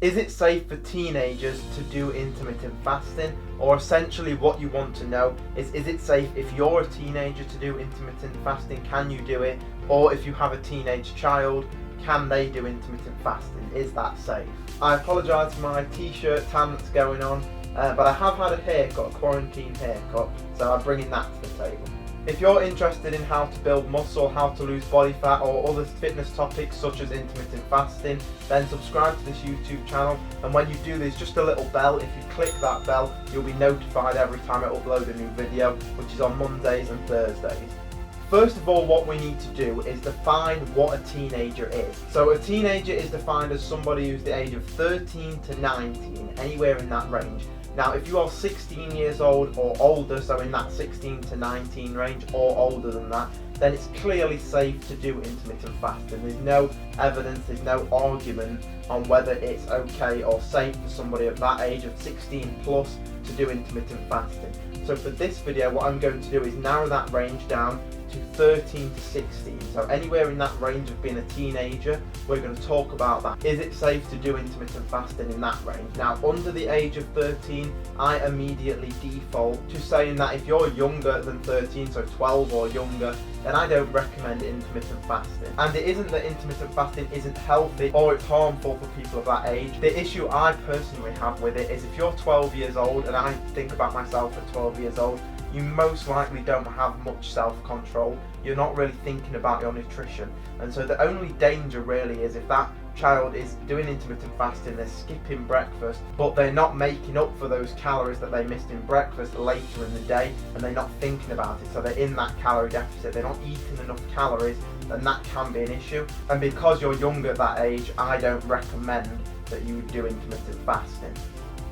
Is it safe for teenagers to do intermittent fasting? Or essentially what you want to know is it safe if you're a teenager to do intermittent fasting? Can you do it? Or if you have a teenage child, can they do intermittent fasting? Is that safe? I apologise for my t-shirt tan that's going on, but I have had a haircut, a quarantine haircut, so I'm bringing that to the table. If you're interested in how to build muscle, how to lose body fat, or other fitness topics such as intermittent fasting, then subscribe to this YouTube channel, and when you do, there's just a little bell. If you click that bell, you'll be notified every time I upload a new video, which is on Mondays and Thursdays. First of all, what we need to do is define what a teenager is. So a teenager is defined as somebody who's the age of 13 to 19, anywhere in that range. Now, if you are 16 years old or older, so in that 16 to 19 range or older than that, then it's clearly safe to do intermittent fasting. There's no evidence, there's no argument on whether it's okay or safe for somebody of that age of 16 plus to do intermittent fasting. So for this video, what I'm going to do is narrow that range down to 13 to 16. So anywhere in that range of being a teenager, we're going to talk about that. Is it safe to do intermittent fasting in that range? Now, under the age of 13, I immediately default to saying that if you're younger than 13, so 12 or younger, then I don't recommend intermittent fasting. And it isn't that intermittent fasting isn't healthy or it's harmful for people of that age. The issue I personally have with it is if you're 12 years old, and I think about myself at 12 years old, you most likely don't have much self-control. You're not really thinking about your nutrition. And so the only danger really is if that child is doing intermittent fasting, they're skipping breakfast, but they're not making up for those calories that they missed in breakfast later in the day, and they're not thinking about it. So they're in that calorie deficit, they're not eating enough calories, and that can be an issue. And because you're younger at that age, I don't recommend that you do intermittent fasting.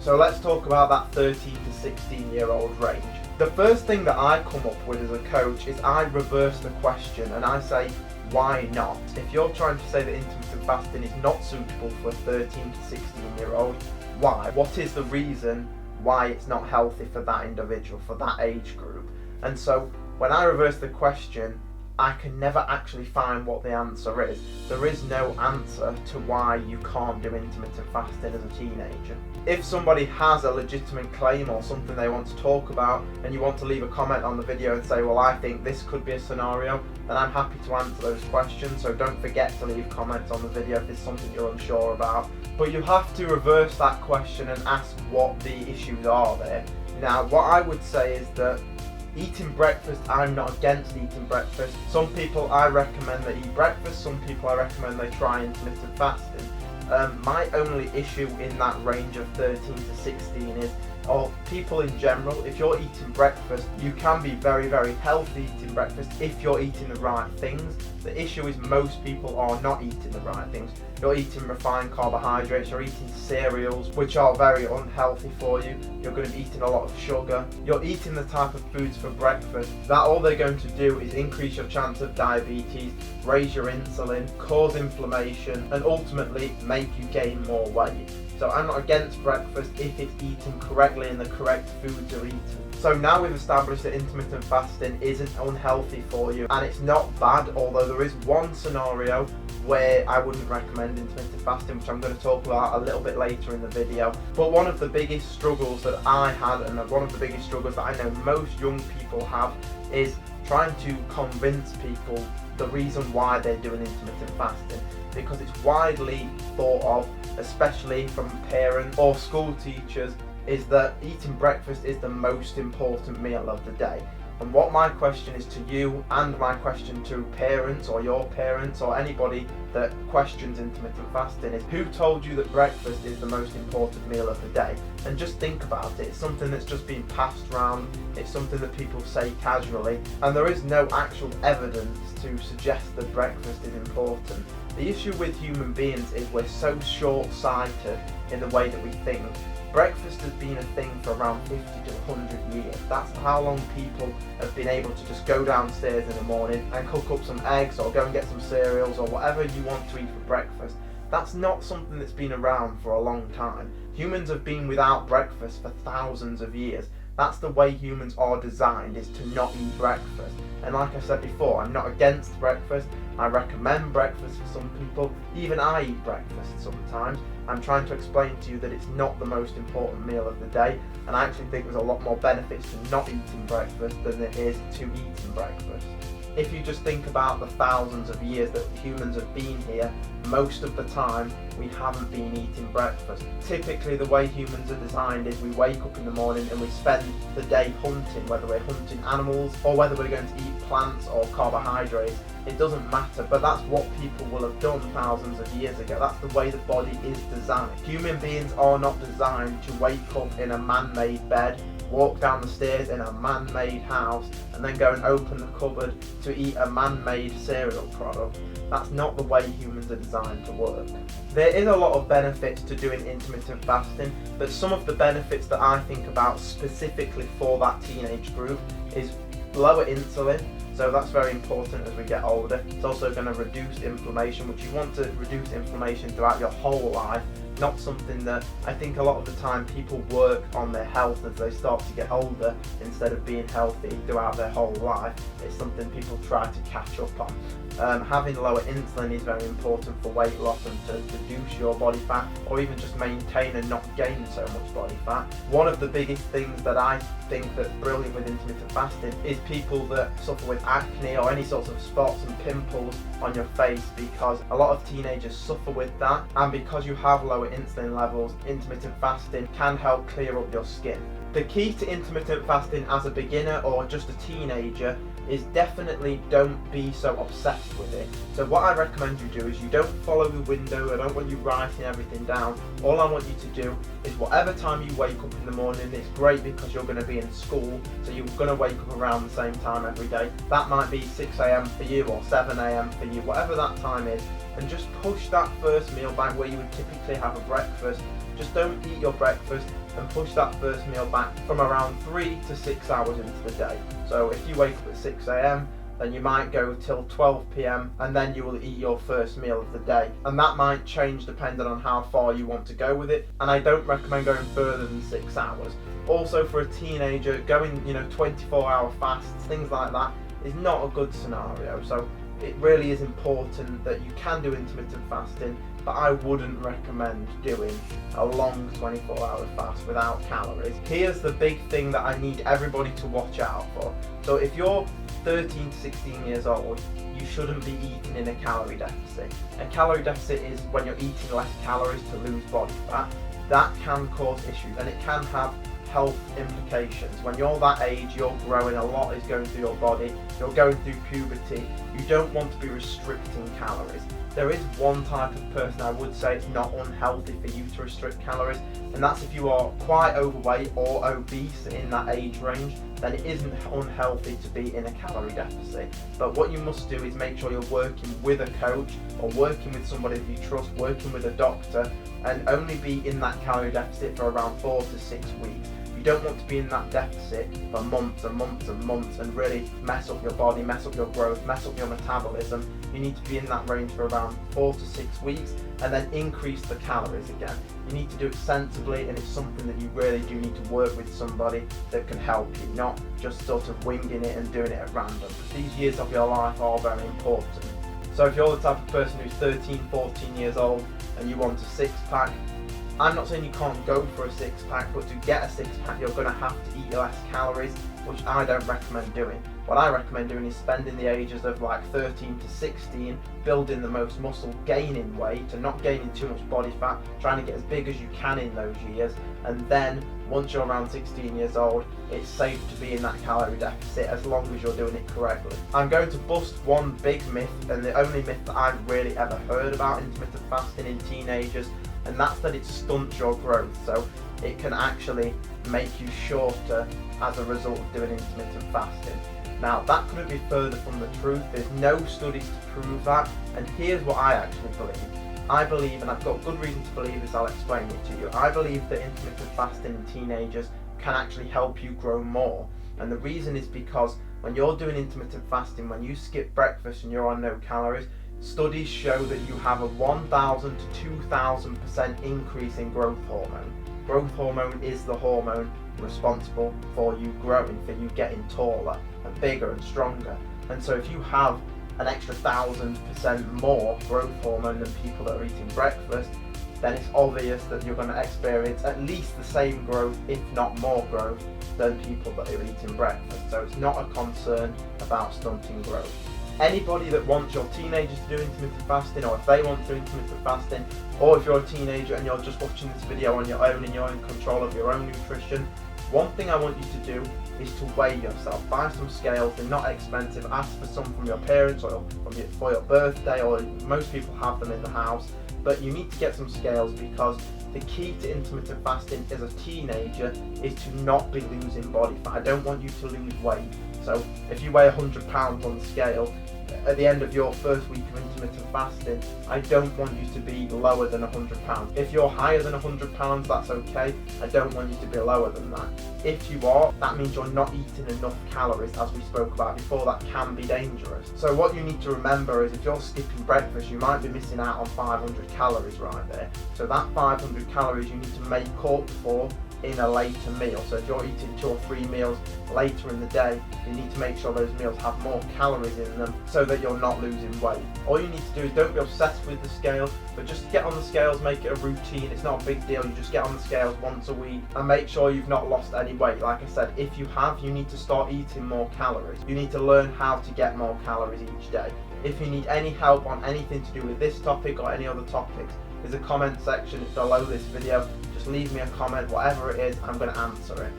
So let's talk about that 13 to 16 year old range. The first thing that I come up with as a coach is I reverse the question and I say, why not? If you're trying to say that intermittent fasting is not suitable for a 13 to 16 year old, why? What is the reason why it's not healthy for that individual, for that age group? And so when I reverse the question, I can never actually find what the answer is. There is no answer to why you can't do intermittent fasting as a teenager. If somebody has a legitimate claim or something they want to talk about, and you want to leave a comment on the video and say, well, I think this could be a scenario, then I'm happy to answer those questions. So don't forget to leave comments on the video if it's something you're unsure about. But you have to reverse that question and ask what the issues are there. Now, what I would say is that eating breakfast, I'm not against eating breakfast. Some people I recommend they eat breakfast, some people I recommend they try intermittent fasting. My only issue in that range of 13 to 16 is, or people in general, if you're eating breakfast, you can be very, very healthy eating breakfast if you're eating the right things. The issue is most people are not eating the right things. You're eating refined carbohydrates, you're eating cereals, which are very unhealthy for you. You're going to be eating a lot of sugar. You're eating the type of foods for breakfast that all they're going to do is increase your chance of diabetes, raise your insulin, cause inflammation, and ultimately make you gain more weight. So I'm not against breakfast if it's eaten correctly and the correct foods are eaten. So now we've established that intermittent fasting isn't unhealthy for you and it's not bad, although there is one scenario where I wouldn't recommend intermittent fasting, which I'm going to talk about a little bit later in the video. But one of the biggest struggles that I had, and one of the biggest struggles that I know most young people have, is trying to convince people the reason why they're doing intermittent fasting, because it's widely thought of, especially from parents or school teachers, is that eating breakfast is the most important meal of the day. And what my question is to you, and my question to parents or your parents or anybody that questions intermittent fasting, is who told you that breakfast is the most important meal of the day? And just think about it. It's something that's just been passed around. It's something that people say casually, and there is no actual evidence to suggest that breakfast is important. The issue with human beings is we're so short-sighted in the way that we think. Breakfast has been a thing for around 50 to 100 years. That's how long people have been able to just go downstairs in the morning and cook up some eggs or go and get some cereals or whatever you want to eat for breakfast. That's not something that's been around for a long time. Humans have been without breakfast for thousands of years. That's the way humans are designed, is to not eat breakfast. And like I said before, I'm not against breakfast. I recommend breakfast for some people. Even I eat breakfast sometimes. I'm trying to explain to you that it's not the most important meal of the day, and I actually think there's a lot more benefits to not eating breakfast than there is to eating breakfast. If you just think about the thousands of years that humans have been here, most of the time we haven't been eating breakfast. Typically the way humans are designed is we wake up in the morning and we spend the day hunting, whether we're hunting animals or whether we're going to eat plants or carbohydrates. It doesn't matter, but that's what people will have done thousands of years ago. That's the way the body is designed. Human beings are not designed to wake up in a man-made bed, walk down the stairs in a man-made house, and then go and open the cupboard to eat a man-made cereal product. That's not the way humans are designed to work. There is a lot of benefits to doing intermittent fasting, but some of the benefits that I think about specifically for that teenage group is lower insulin. So that's very important as we get older. It's also going to reduce inflammation, which you want to reduce inflammation throughout your whole life, not something that I think a lot of the time people work on their health as they start to get older instead of being healthy throughout their whole life. It's something people try to catch up on. Having lower insulin is very important for weight loss and to reduce your body fat, or even just maintain and not gain so much body fat. One of the biggest things that I think that's brilliant with intermittent fasting is people that suffer with acne or any sorts of spots and pimples on your face, because a lot of teenagers suffer with that, and because you have lower insulin levels, intermittent fasting can help clear up your skin. The key to intermittent fasting as a beginner or just a teenager is definitely don't be so obsessed with it. So what I recommend you do is you don't follow the window. I don't want you writing everything down. All I want you to do is whatever time you wake up in the morning, it's great because you're going to be in school, so you're going to wake up around the same time every day. That might be 6 a.m. for you or 7 a.m. for you, whatever that time is, and just push that first meal back where you would typically have a breakfast. Just don't eat your breakfast and push that first meal back from around 3 to 6 hours into the day. So if you wake up at 6 a.m, then you might go till 12 p.m, and then you will eat your first meal of the day. And that might change depending on how far you want to go with it. And I don't recommend going further than 6 hours. Also for a teenager, going 24-hour fasts, things like that, is not a good scenario. So it really is important that you can do intermittent fasting, but I wouldn't recommend doing a long 24-hour fast without calories. Here's the big thing that I need everybody to watch out for. So if you're 13 to 16 years old, you shouldn't be eating in a calorie deficit. A calorie deficit is when you're eating less calories to lose body fat. That can cause issues, and it can have health implications. When you're that age, you're growing, a lot is going through your body, you're going through puberty, you don't want to be restricting calories. There is one type of person I would say it's not unhealthy for you to restrict calories, and that's if you are quite overweight or obese in that age range, then it isn't unhealthy to be in a calorie deficit. But what you must do is make sure you're working with a coach or working with somebody that you trust, working with a doctor, and only be in that calorie deficit for around 4 to 6 weeks. You don't want to be in that deficit for months and months and months and really mess up your body, mess up your growth, mess up your metabolism. You need to be in that range for around 4 to 6 weeks and then increase the calories again. You need to do it sensibly, and it's something that you really do need to work with somebody that can help you, not just sort of winging it and doing it at random. These years of your life are very important. So if you're the type of person who's 13, 14 years old and you want a six-pack, I'm not saying you can't go for a six-pack, but to get a six-pack you're going to have to eat less calories, which I don't recommend doing. What I recommend doing is spending the ages of like 13 to 16 building the most muscle, gaining weight and not gaining too much body fat, trying to get as big as you can in those years, and then once you're around 16 years old, it's safe to be in that calorie deficit as long as you're doing it correctly. I'm going to bust one big myth, and the only myth that I've really ever heard about intermittent fasting in teenagers, and that's that it stunts your growth. So it can actually make you shorter as a result of doing intermittent fasting. Now that couldn't be further from the truth. There's no studies to prove that, and here's what I actually believe. I believe, and I've got good reason to believe this, I'll explain it to you. I believe that intermittent fasting in teenagers can actually help you grow more. And the reason is because when you're doing intermittent fasting, when you skip breakfast and you're on no calories, studies show that you have a 1,000 to 2,000% increase in growth hormone. Growth hormone is the hormone responsible for you growing, for you getting taller and bigger and stronger. And so if you have an extra 1000% more growth hormone than people that are eating breakfast, then it's obvious that you're going to experience at least the same growth, if not more growth, than people that are eating breakfast. So it's not a concern about stunting growth. Anybody that wants your teenagers to do intermittent fasting, or if they want to do intermittent fasting, or if you're a teenager and you're just watching this video on your own and you're in control of your own nutrition, one thing I want you to do is to weigh yourself. Buy some scales, they're not expensive. Ask for some from your parents or for your birthday, or most people have them in the house. But you need to get some scales, because the key to intermittent fasting as a teenager is to not be losing body fat. I don't want you to lose weight. So if you weigh 100 pounds on the scale, at the end of your first week of intermittent fasting, I don't want you to be lower than 100 pounds. If you're higher than 100 pounds, that's okay. I don't want you to be lower than that. If you are, that means you're not eating enough calories, as we spoke about before. That can be dangerous. So what you need to remember is, if you're skipping breakfast, you might be missing out on 500 calories right there. So that 500 calories you need to make up for in a later meal. So if you're eating 2 or 3 meals later in the day, you need to make sure those meals have more calories in them so that you're not losing weight. All you need to do is, don't be obsessed with the scale, but just get on the scales, make it a routine. It's not a big deal. You just get on the scales once a week and make sure you've not lost any weight. Like I said, if you have, you need to start eating more calories. You need to learn how to get more calories each day. If you need any help on anything to do with this topic or any other topics, there's a comment section below this video. Just leave me a comment, whatever it is, I'm going to answer it.